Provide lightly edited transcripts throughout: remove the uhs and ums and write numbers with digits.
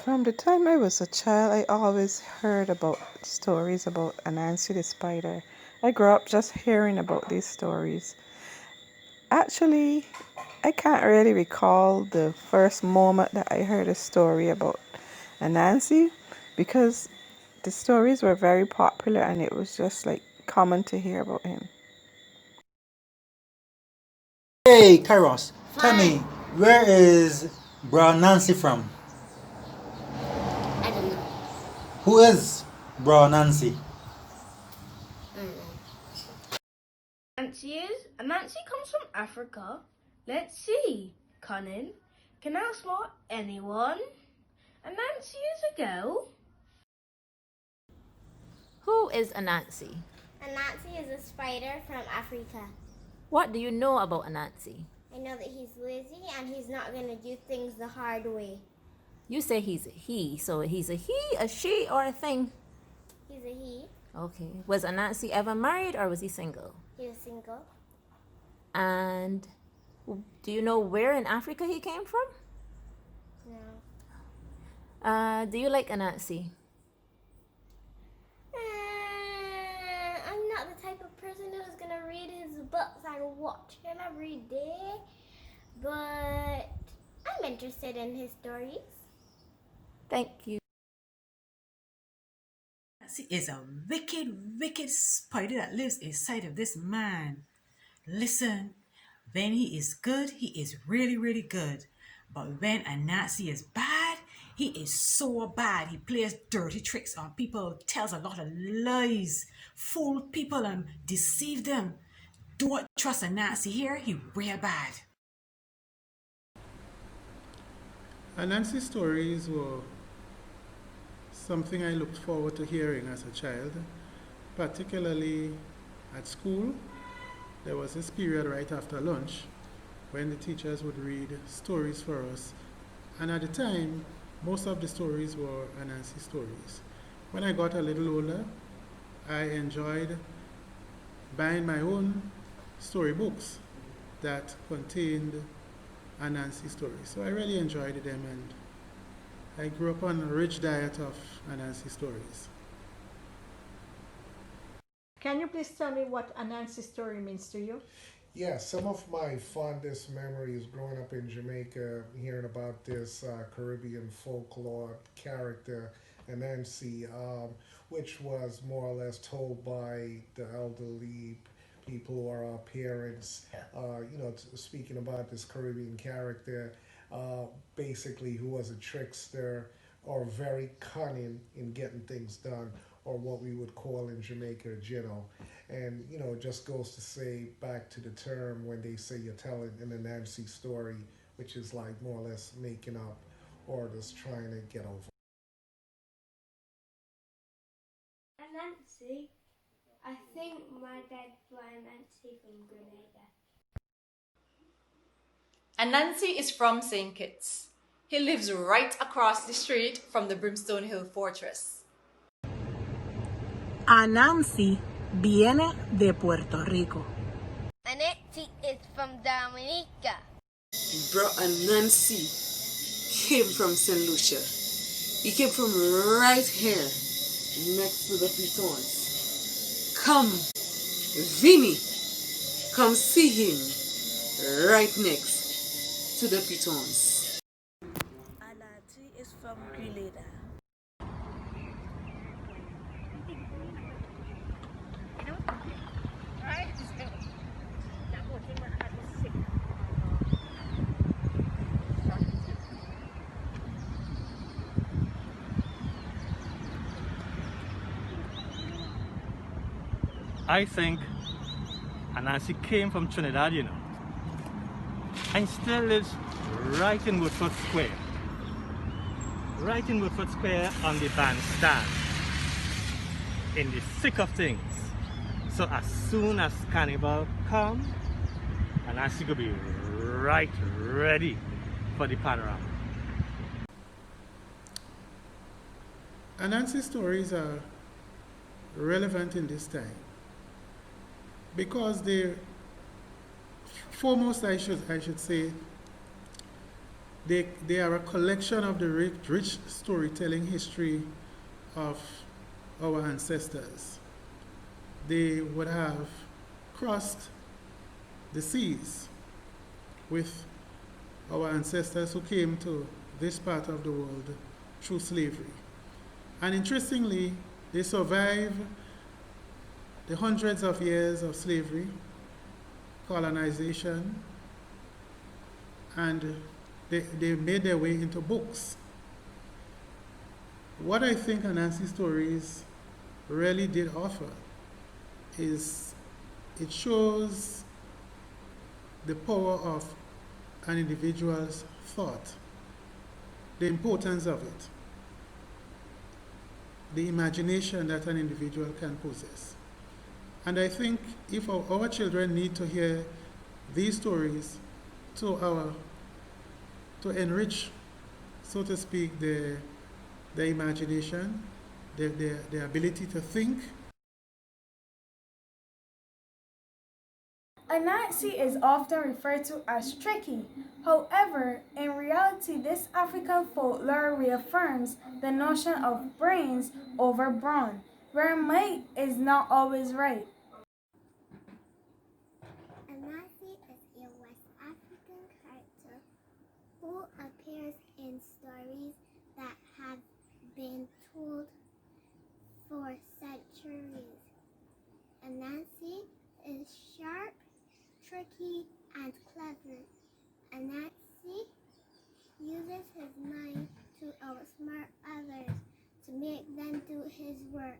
From the time I was a child, I always heard about stories about Anansi the spider. I grew up just hearing about these stories. Actually, I can't really recall the first moment that I heard a story about Anansi because the stories were very popular and it was just like common to hear about him. Hey, Kairos, tell me, where is Bro Nancy from? I don't know. Who is Bro Nancy? I don't know. Anansi comes from Africa. Let's see. Cunning. Can outsmart anyone. Anansi is a girl. Who is Anansi? Anansi is a spider from Africa. What do you know about Anansi? I know that he's lazy and he's not going to do things the hard way. You say he's a he, so he's a he, a she, or a thing? He's a he. Okay. Was Anansi ever married or was he single? He was single. And do you know where in Africa he came from? No. Do you like Anansi? I'm not the type of person who's going to read his books and watch him every day. But I'm interested in his stories. Thank you. Anansi is a wicked, wicked spider that lives inside of this man. Listen, when he is good, he is really, really good. But when Anansi is bad, he is so bad. He plays dirty tricks on people, tells a lot of lies, fool people and deceive them. Don't trust Anansi here, he real bad. Anansi's stories were something I looked forward to hearing as a child, particularly at school. There was this period right after lunch when the teachers would read stories for us, and at the time, most of the stories were Anansi stories. When I got a little older, I enjoyed buying my own storybooks that contained Anansi stories. So I really enjoyed them, and I grew up on a rich diet of Anansi stories. Can you please tell me what Anansi's story means to you? Yeah, some of my fondest memories growing up in Jamaica, hearing about this Caribbean folklore character, Anansi, which was more or less told by the elderly people or our parents, speaking about this Caribbean character, basically who was a trickster or very cunning in getting things done, or what we would call in Jamaica, Jino. And, it just goes to say back to the term when they say you're telling an Anansi story, which is like more or less making up or just trying to get over. Anansi, I think my dad brought Anansi from Grenada. Anansi is from St. Kitts. He lives right across the street from the Brimstone Hill Fortress. Anansi viene de Puerto Rico. Anansi is from Dominica. Bro Anansi came from St. Lucia. He came from right here, next to the Pitons. Come, Vinny, come see him right next to the Pitons. Anansi is from Grenada. I think Anansi came from Trinidad, and still lives right in Woodford Square. Right in Woodford Square on the bandstand, in the thick of things. So as soon as Carnival comes, Anansi could be right ready for the panorama. Anansi stories are relevant in this time because they, foremost I should say, They are a collection of the rich storytelling history of our ancestors. They would have crossed the seas with our ancestors who came to this part of the world through slavery. And interestingly, they survived the hundreds of years of slavery, colonization, and they made their way into books. What I think Anansi stories really did offer is it shows the power of an individual's thought, the importance of it, the imagination that an individual can possess. And I think if our children need to hear these stories to enrich, so to speak, their imagination, their ability to think. Anansi is often referred to as tricky. However, in reality, this African folklore reaffirms the notion of brains over brawn, where might is not always right. Anansi is a West African character who appears in stories that have been told for centuries. Anansi is sharp, tricky, and clever. Anansi uses his mind to outsmart others to make them do his work.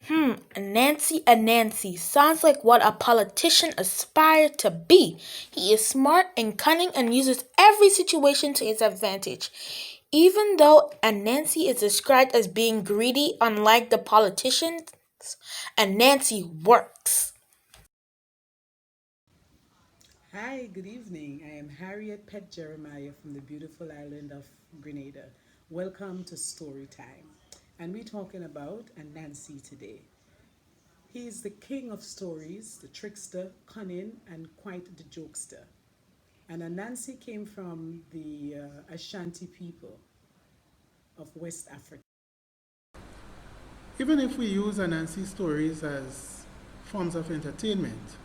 Anansi sounds like what a politician aspires to be. He is smart and cunning and uses every situation to his advantage. Even though Anansi is described as being greedy, unlike the politicians, Anansi works. Hi, good evening. I am Harriet Pet Jeremiah from the beautiful island of Grenada. Welcome to Story Time. And we're talking about Anansi today. He is the king of stories, the trickster, cunning, and quite the jokester. And Anansi came from the Ashanti people of West Africa. Even if we use Anansi stories as forms of entertainment,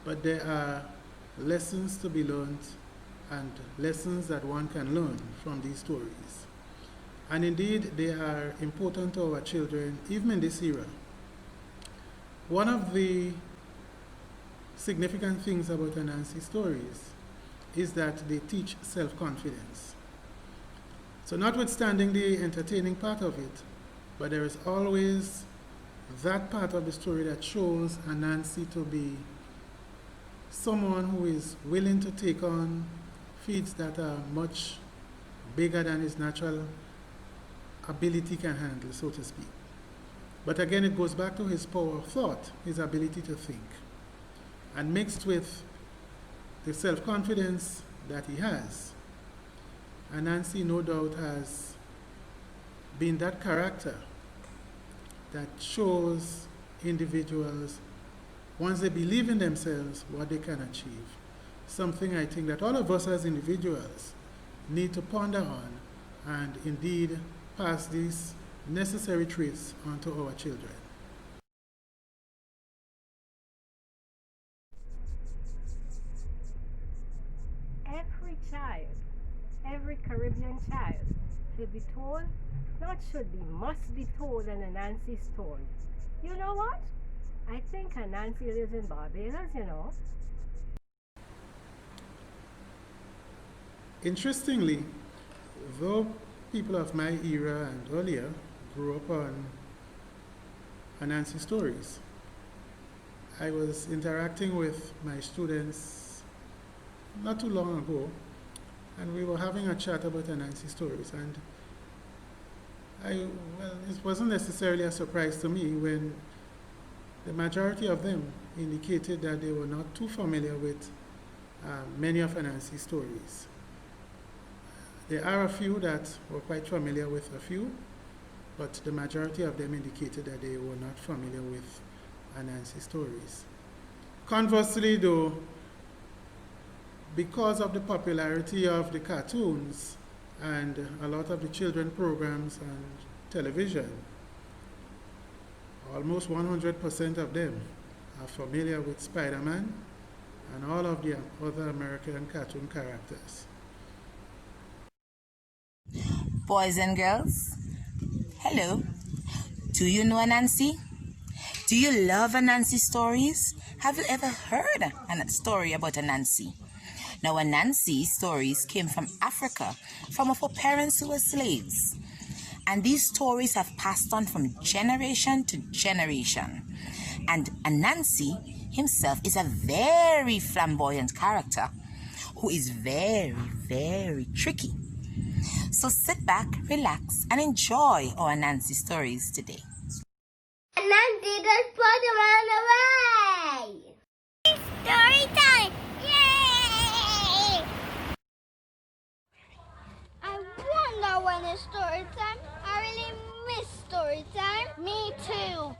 but there are lessons to be learned and lessons that one can learn from these stories. And indeed, they are important to our children, even in this era. One of the significant things about Anansi stories is that they teach self-confidence. So notwithstanding the entertaining part of it, but there is always that part of the story that shows Anansi to be someone who is willing to take on feats that are much bigger than his natural ability can handle, so to speak. But again, it goes back to his power of thought, his ability to think. And mixed with the self-confidence that he has, Anansi no doubt has been that character that shows individuals, once they believe in themselves, what they can achieve. Something I think that all of us as individuals need to ponder on and indeed pass these necessary traits on to our children. Every child, every Caribbean child should be told, not should be, must be told an Anansi story. You know what? I think Anansi lives in Barbados, you know. Interestingly, though people of my era and earlier grew up on Anansi stories, I was interacting with my students not too long ago, and we were having a chat about Anansi stories, and it wasn't necessarily a surprise to me when the majority of them indicated that they were not too familiar with many of Anansi's stories. There are a few that were quite familiar with a few, but the majority of them indicated that they were not familiar with Anansi stories. Conversely, though, because of the popularity of the cartoons and a lot of the children programs and television, almost 100% of them are familiar with Spider-Man and all of the other American cartoon characters. Boys and girls, hello. Do you know Anansi? Do you love Anansi stories? Have you ever heard a story about Anansi? Now, Anansi stories came from Africa, from our parents who were slaves. And these stories have passed on from generation to generation. And Anansi himself is a very flamboyant character who is very, very tricky. So sit back, relax, and enjoy our Anansi stories today. Anansi the Spider-Man away! Story time! Yay! I wonder when it's story time. I really miss story time. Me too.